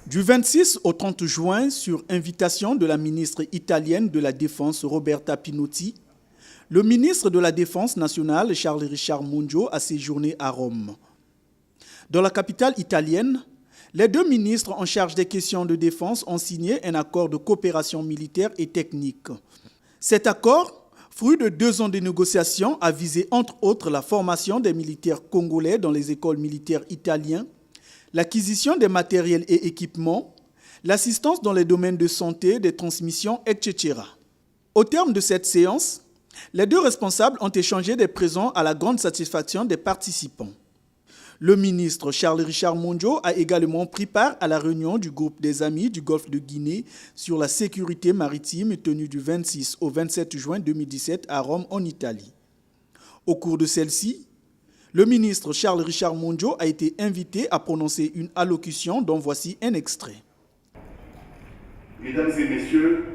Du 26 au 30 juin, sur invitation de la ministre italienne de la Défense Roberta Pinotti, le ministre de la Défense nationale Charles Richard Monjo a séjourné à Rome. Dans la capitale italienne, les deux ministres en charge des questions de défense ont signé un accord de coopération militaire et technique. Cet accord, fruit de 2 ans de négociations, a visé entre autres la formation des militaires congolais dans les écoles militaires italiennes, l'acquisition des matériels et équipements, l'assistance dans les domaines de santé, des transmissions, etc. Au terme de cette séance, les deux responsables ont échangé des présents à la grande satisfaction des participants. Le ministre Charles Richard Monjo a également pris part à la réunion du groupe des Amis du Golfe de Guinée sur la sécurité maritime tenue du 26 au 27 juin 2017 à Rome, en Italie. Au cours de celle-ci, le ministre Charles Richard Monjo a été invité à prononcer une allocution dont voici un extrait. Mesdames et messieurs,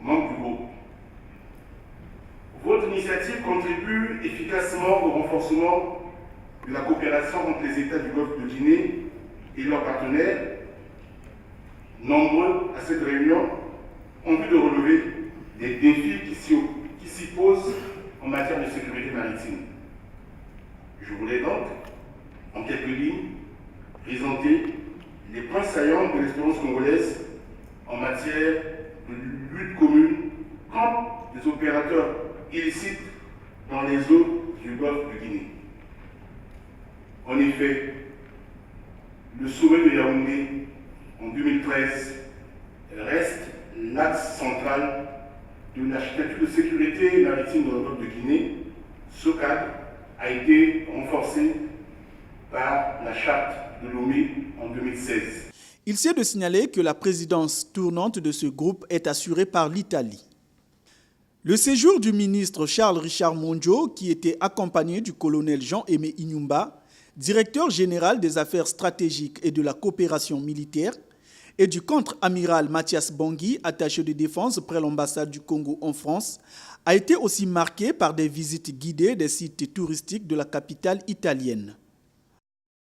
membres du groupe, votre initiative contribue efficacement au renforcement de la coopération entre les États du Golfe de Guinée et leurs partenaires, nombreux à cette réunion, en vue de relever les défis qui s'y posent en matière de sécurité maritime. Je voulais donc, en quelques lignes, présenter les points saillants de l'expérience congolaise en matière de lutte commune contre les opérateurs illicites dans les eaux du Golfe de Guinée. En effet, le sommet de Yaoundé en 2013 reste l'axe central de l'architecture de sécurité maritime dans le Golfe de Guinée. Ce cadre a été renforcé par la charte de Lomé en 2016. Il s'est de signaler que la présidence tournante de ce groupe est assurée par l'Italie. Le séjour du ministre Charles Richard Monjo, qui était accompagné du colonel Jean-Aimé Inyumba, directeur général des affaires stratégiques et de la coopération militaire, et du contre-amiral Mathias Bangui, attaché de défense près l'ambassade du Congo en France, a été aussi marqué par des visites guidées des sites touristiques de la capitale italienne.